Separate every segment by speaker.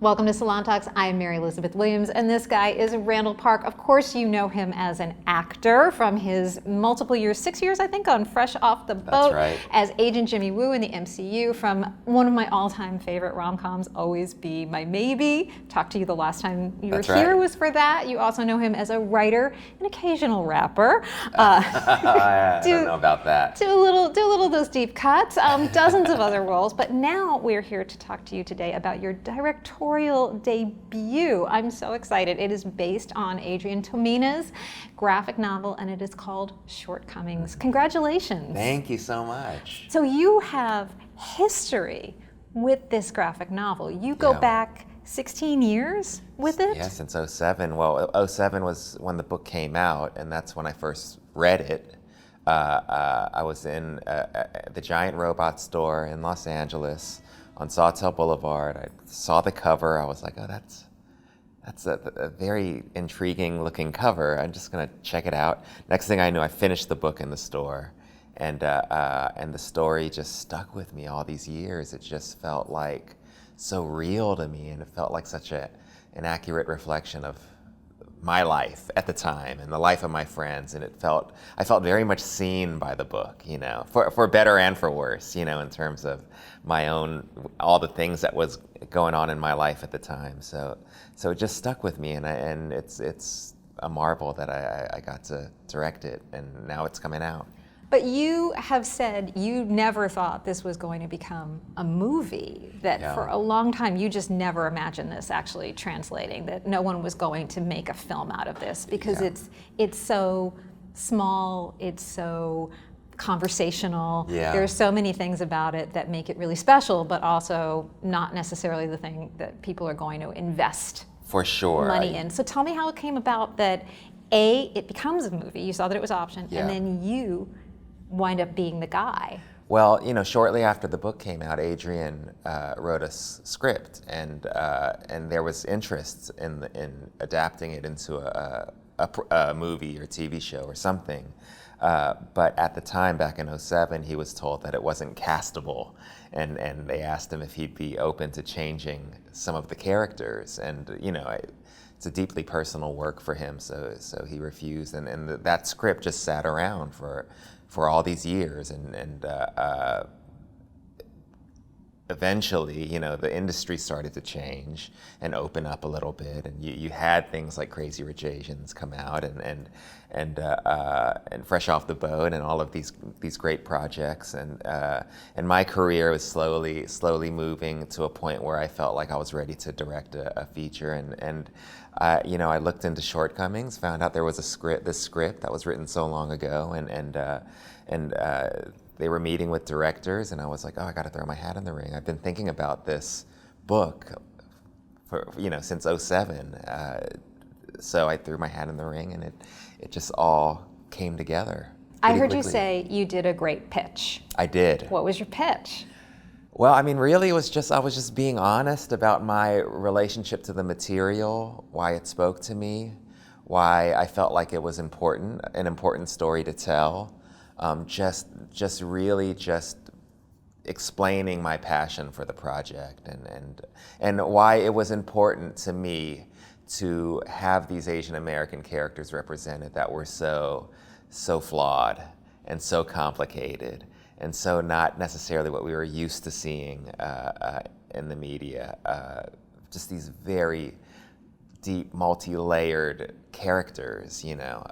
Speaker 1: Welcome to Salon Talks. I'm Mary Elizabeth Williams, and this guy is Randall Park. Of course, you know him as an actor from his multiple years, 6 years, I think, on Fresh Off the Boat.
Speaker 2: That's right.
Speaker 1: As Agent Jimmy Woo in the MCU, from one of my all-time favorite rom-coms, Always Be My Maybe. Talked to you the last time you were here was for that. You also know him as a writer, an occasional rapper.
Speaker 2: I don't know about that.
Speaker 1: Do a little of those deep cuts, dozens of other roles. But now we're here to talk to you today about your directorial debut. I'm so excited. It is based on Adrian Tomina's graphic novel, and it is called Shortcomings. Congratulations.
Speaker 2: Thank you so much.
Speaker 1: So you have history with this graphic novel. You go back 16 years with it?
Speaker 2: Yeah, since 07. Well, 07 was when the book came out, and that's when I first read it. I was in the Giant Robot store in Los Angeles on Sawtell Boulevard. I saw the cover. I was like, oh, that's a very intriguing looking cover. I'm just gonna check it out. Next thing I knew, I finished the book in the store, and the story just stuck with me all these years. It just felt like so real to me, and it felt like such an accurate reflection of my life at the time and the life of my friends, and I felt very much seen by the book, you know, for better and for worse, you know, in terms of my own, all the things that was going on in my life at the time. So it just stuck with me, and it's a marvel that I got to direct it, and now it's coming out.
Speaker 1: But you have said you never thought this was going to become a movie, that for a long time you just never imagined this actually translating, that no one was going to make a film out of this because it's so small, it's so conversational. There's so many things about it that make it really special, but also not necessarily the thing that people are going to invest
Speaker 2: for sure
Speaker 1: money in. So tell me how it came about that it becomes a movie, you saw that it was optioned, and then you wind up being the guy.
Speaker 2: Well, you know, shortly after the book came out, Adrian wrote a script, and there was interest in adapting it into a movie or TV show or something. But at the time, back in 07, he was told that it wasn't castable, and they asked him if he'd be open to changing some of the characters, and you know, it's a deeply personal work for him, so he refused, and that script just sat around for all these years, and eventually, you know, the industry started to change and open up a little bit, and you had things like Crazy Rich Asians come out, and Fresh Off the Boat, and all of these great projects, and my career was slowly moving to a point where I felt like I was ready to direct a feature, and you know, I looked into Shortcomings, found out there was this script that was written so long ago, and they were meeting with directors, and I was like, oh, I got to throw my hat in the ring. I've been thinking about this book for, you know, since 07. So I threw my hat in the ring, and it just all came together.
Speaker 1: I heard you say you did a great pitch.
Speaker 2: I did.
Speaker 1: What was your pitch?
Speaker 2: Well, I mean, really, I was just being honest about my relationship to the material, why it spoke to me, why I felt like it was an important story to tell. Just really explaining my passion for the project, and why it was important to me to have these Asian American characters represented that were so flawed and so complicated, and so not necessarily what we were used to seeing in the media. Just these very deep, multi-layered characters, you know.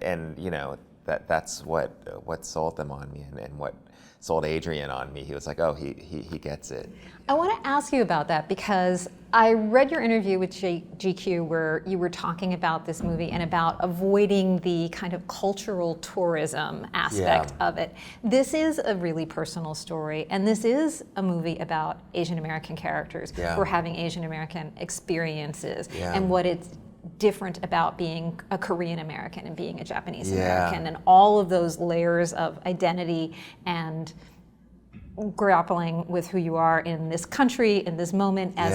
Speaker 2: And you know, that's what sold them on me, and what sold Adrian on me. He was like, oh, he gets it.
Speaker 1: I want to ask you about that, because I read your interview with GQ where you were talking about this movie and about avoiding the kind of cultural tourism aspect of it. This is a really personal story, and this is a movie about Asian American characters who are having Asian American experiences, and what it's different about being a Korean American and being a Japanese American, and all of those layers of identity and grappling with who you are in this country, in this moment, as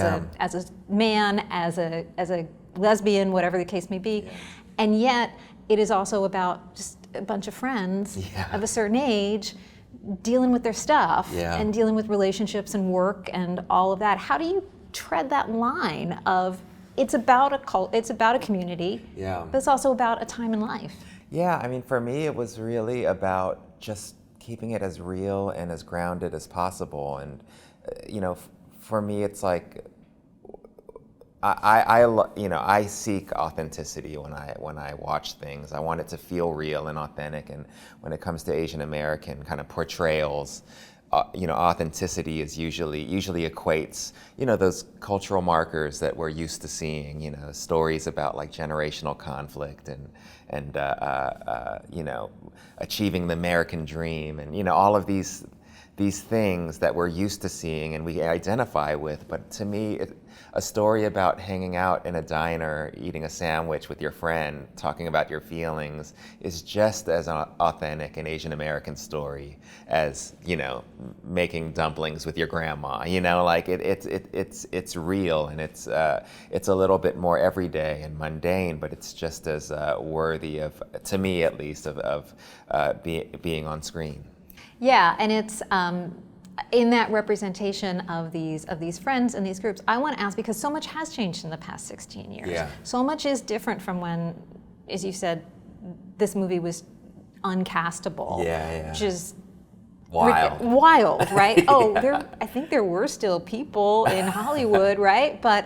Speaker 1: a man, as a lesbian, whatever the case may be. And yet it is also about just a bunch of friends of a certain age dealing with their stuff
Speaker 2: Yeah.
Speaker 1: and dealing with relationships and work and all of that. How do you tread that line of it's about a community,
Speaker 2: Yeah.
Speaker 1: but it's also about a time in life?
Speaker 2: Yeah, I mean, for me, it was really about just keeping it as real and as grounded as possible. And, for me, it's like, I seek authenticity when I watch things. I want it to feel real and authentic. And when it comes to Asian American kind of portrayals, authenticity is usually equates, those cultural markers that we're used to seeing, stories about like generational conflict and achieving the American dream and, all of these things that we're used to seeing and we identify with. But to me, a story about hanging out in a diner, eating a sandwich with your friend, talking about your feelings is just as authentic an Asian American story as, making dumplings with your grandma. Like it's real and it's a little bit more everyday and mundane, but it's just as worthy of, to me at least, of being on screen.
Speaker 1: Yeah, and it's in that representation of these friends and these groups. I want to ask, because so much has changed in the past 16 years.
Speaker 2: Yeah.
Speaker 1: So much is different from when, as you said, this movie was uncastable.
Speaker 2: Yeah.
Speaker 1: Just
Speaker 2: Wild,
Speaker 1: right? Oh,
Speaker 2: Yeah.
Speaker 1: I think there were still people in Hollywood, right? But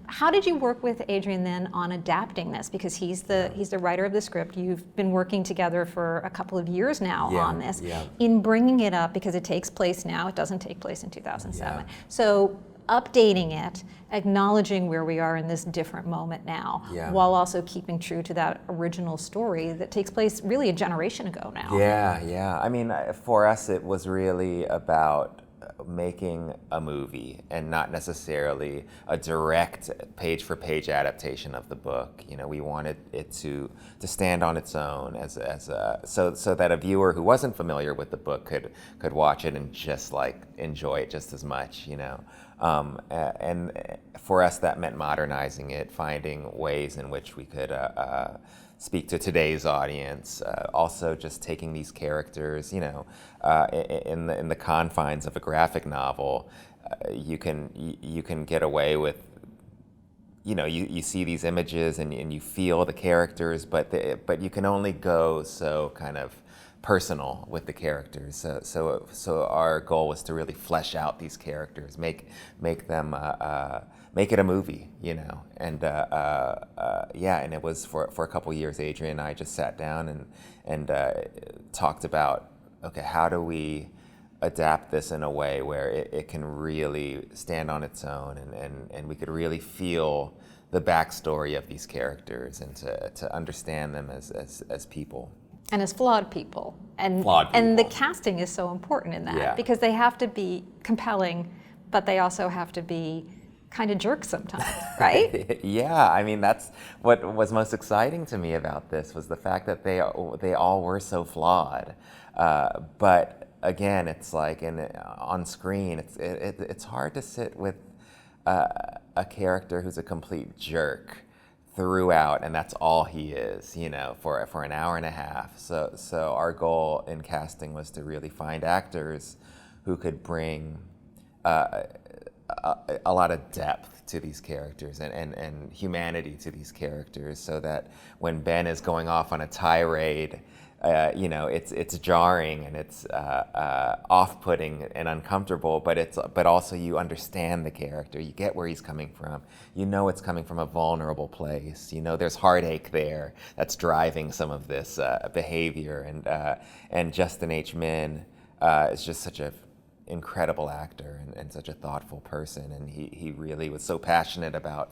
Speaker 1: how did you work with Adrian then on adapting this? Because he's the writer of the script. You've been working together for a couple of years now on this.
Speaker 2: Yeah.
Speaker 1: In bringing it up, because it takes place now, it doesn't take place in 2007.
Speaker 2: Yeah.
Speaker 1: So updating it, acknowledging where we are in this different moment now,
Speaker 2: Yeah.
Speaker 1: while also keeping true to that original story that takes place really a generation ago now.
Speaker 2: Yeah. I mean, for us, it was really about making a movie and not necessarily a direct page-for-page adaptation of the book. We wanted it to stand on its own so that a viewer who wasn't familiar with the book could watch it and just like enjoy it just as much. And for us, that meant modernizing it, finding ways in which we could speak to today's audience. Also, just taking these characters, in the confines of a graphic novel, you can get away with, you see these images and you feel the characters, but you can only go so kind of personal with the characters. So our goal was to really flesh out these characters, make them. Make it a movie, and and it was for a couple years. Adrian and I just sat down and talked about, okay, how do we adapt this in a way where it can really stand on its own and we could really feel the backstory of these characters and to understand them as people.
Speaker 1: And as flawed people. And the casting is so important in that, because they have to be compelling, but they also have to be kind of jerks sometimes, right?
Speaker 2: Yeah, I mean, that's what was most exciting to me about this, was the fact that they all were so flawed. But again, it's like on screen, it's hard to sit with a character who's a complete jerk throughout, and that's all he is, for an hour and a half. So our goal in casting was to really find actors who could bring a lot of depth to these characters and humanity to these characters, so that when Ben is going off on a tirade, it's jarring and it's off-putting and uncomfortable, but also you understand the character, you get where he's coming from, it's coming from a vulnerable place, there's heartache there that's driving some of this behavior, and Justin H. Min is just such a incredible actor and such a thoughtful person, and he really was so passionate about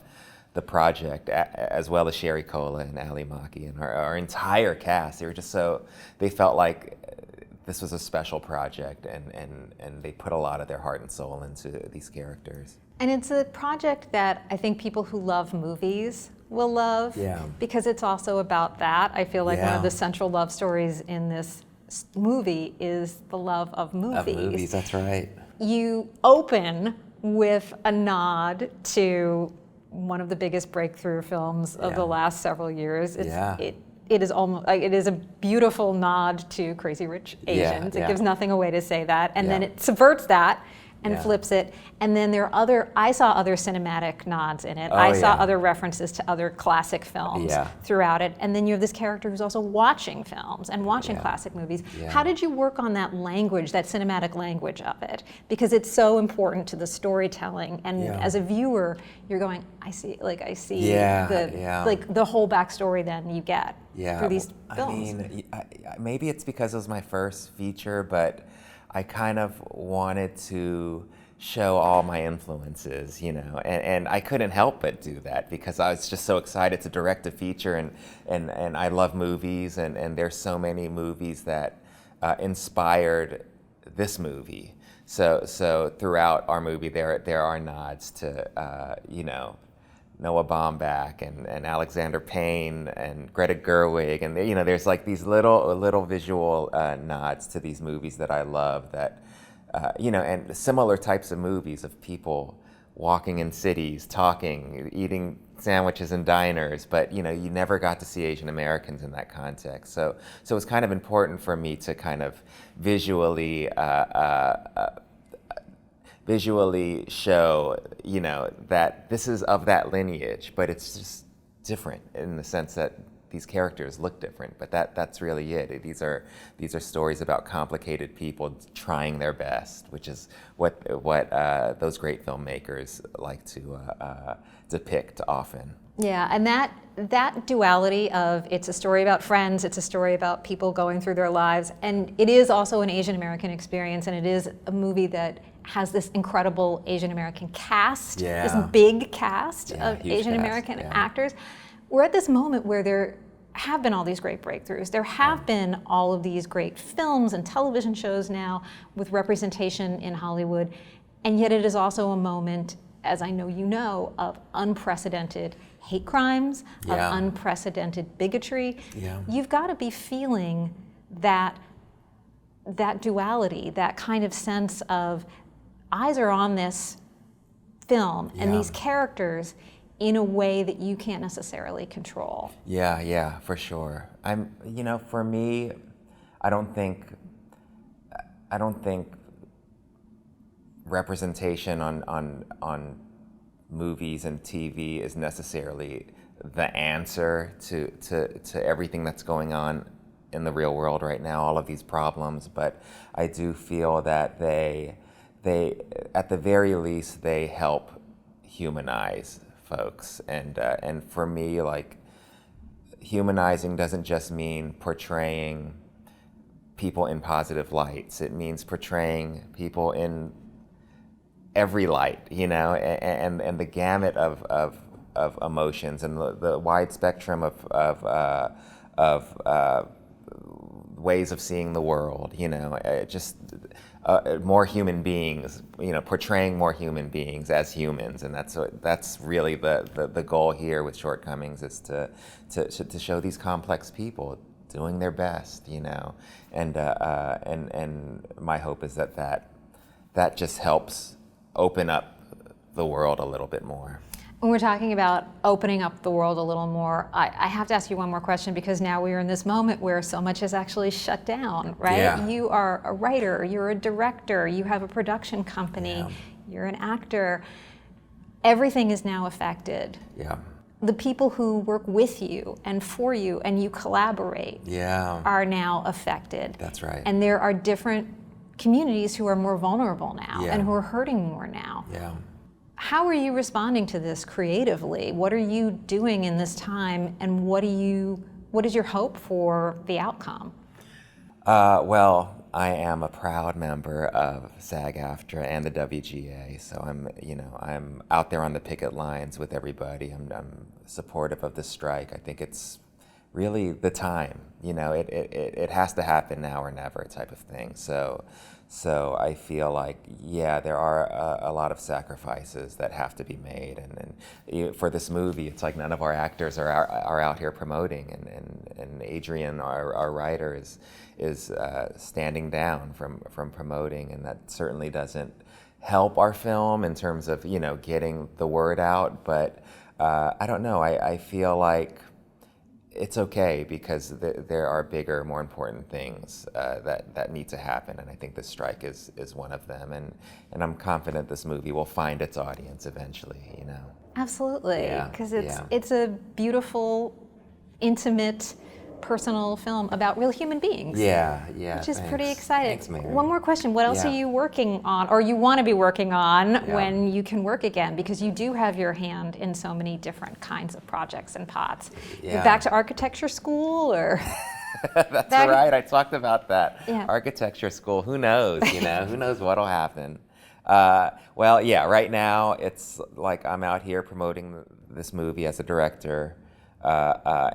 Speaker 2: the project, as well as Sherry Cola and Ali Maki and our entire cast. They felt like this was a special project, and they put a lot of their heart and soul into these characters.
Speaker 1: And it's a project that I think people who love movies will love, because it's also about that. I feel like one of the central love stories in this movie is the love of movies.
Speaker 2: Of movies, that's right.
Speaker 1: You open with a nod to one of the biggest breakthrough films of the last several years. it is almost like it is a beautiful nod to Crazy Rich Asians. It gives nothing away to say that, and then it subverts that and flips it. And then I saw other cinematic nods in it. I saw other references to other classic films throughout it. And then you have this character who's also watching films and watching classic movies. How did you work on that language, that cinematic language of it? Because it's so important to the storytelling. And as a viewer, you're going, I see the whole backstory then you get through these films.
Speaker 2: I mean, maybe it's because it was my first feature, but I kind of wanted to show all my influences, and I couldn't help but do that because I was just so excited to direct a feature, and I love movies, and there's so many movies that inspired this movie. So throughout our movie, there are nods to Noah Baumbach and Alexander Payne and Greta Gerwig, and there's like these little visual nods to these movies that I love that and similar types of movies of people walking in cities, talking, eating sandwiches in diners, but you never got to see Asian Americans in that context. So it's kind of important for me to kind of visually show, that this is of that lineage, but it's just different in the sense that these characters look different. But that's really it. These are stories about complicated people trying their best, which is what those great filmmakers like to depict often.
Speaker 1: Yeah, and that duality of it's a story about friends, it's a story about people going through their lives, and it is also an Asian American experience, and it is a movie that has this incredible Asian American cast, this big cast of Asian American actors. We're at this moment where there have been all these great breakthroughs. There have been all of these great films and television shows now with representation in Hollywood, and yet it is also a moment, as I know you know, of unprecedented hate crimes, of unprecedented bigotry. You've got to be feeling that duality, that kind of sense of eyes are on this film and these characters in a way that you can't necessarily control.
Speaker 2: Yeah, for sure. For me, I don't think representation on movies and TV is necessarily the answer to everything that's going on in the real world right now, all of these problems. But I do feel that they at the very least, they help humanize folks. And for me, like, humanizing doesn't just mean portraying people in positive lights. It means portraying people in every light, and the gamut of emotions and the wide spectrum of ways of seeing the world, just more human beings, portraying more human beings as humans, and that's really the goal here with Shortcomings, is to show these complex people doing their best, and my hope is that just helps open up the world a little bit more.
Speaker 1: When we're talking about opening up the world a little more, I have to ask you one more question, because now we are in this moment where so much is actually shut down, right?
Speaker 2: Yeah.
Speaker 1: You are a writer, you're a director, you have a production company, you're an actor. Everything is now affected.
Speaker 2: Yeah.
Speaker 1: The people who work with you and for you and you collaborate are now affected.
Speaker 2: That's right.
Speaker 1: And there are different communities who are more vulnerable now and who are hurting more now.
Speaker 2: Yeah.
Speaker 1: How are you responding to this creatively? What are you doing in this time, and what is your hope for the outcome?
Speaker 2: Well, I am a proud member of SAG-AFTRA and the WGA, so I'm out there on the picket lines with everybody. I'm supportive of the strike. I think it's really the time. It has to happen now or never type of thing. So I feel like, there are a lot of sacrifices that have to be made, and for this movie, it's like none of our actors are out here promoting, and Adrian, our writer, is standing down from promoting, and that certainly doesn't help our film in terms of getting the word out. But I don't know. I feel like it's okay because there are bigger, more important things that need to happen, and I think this strike is one of them. And I'm confident this movie will find its audience eventually. You know.
Speaker 1: Absolutely,
Speaker 2: Yeah,
Speaker 1: because
Speaker 2: yeah.
Speaker 1: it's a beautiful, intimate, personal film about real human beings.
Speaker 2: Yeah.
Speaker 1: Which is pretty
Speaker 2: Thanks.
Speaker 1: exciting.
Speaker 2: Thanks, Mary.
Speaker 1: One more question. What else
Speaker 2: Yeah.
Speaker 1: are you working on, or you want to be working on when you can work again? Because you do have your hand in so many different kinds of projects and pots.
Speaker 2: Yeah.
Speaker 1: Back to architecture school, or?
Speaker 2: That's right. I talked about that.
Speaker 1: Yeah.
Speaker 2: Architecture school. Who knows? You know. Who knows what'll happen? Well, yeah. Right now, it's like I'm out here promoting this movie as a director.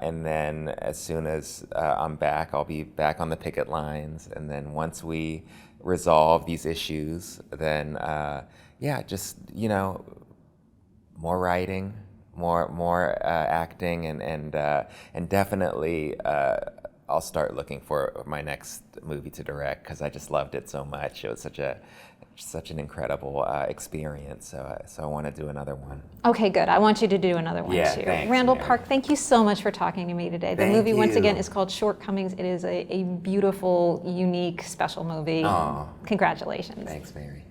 Speaker 2: And then as soon as I'm back, I'll be back on the picket lines. And then once we resolve these issues, then just more writing, more acting, and definitely I'll start looking for my next movie to direct because I just loved it so much. It was such an incredible experience. So I want to do another one.
Speaker 1: Okay, good. I want you to do another one
Speaker 2: Yeah,
Speaker 1: too.
Speaker 2: thanks,
Speaker 1: Randall
Speaker 2: Mary.
Speaker 1: Park, thank you so much for talking to me today. The
Speaker 2: Thank
Speaker 1: movie, once
Speaker 2: you.
Speaker 1: again, is called Shortcomings. It is a beautiful, unique, special movie.
Speaker 2: Aw.
Speaker 1: Congratulations.
Speaker 2: Thanks, Mary.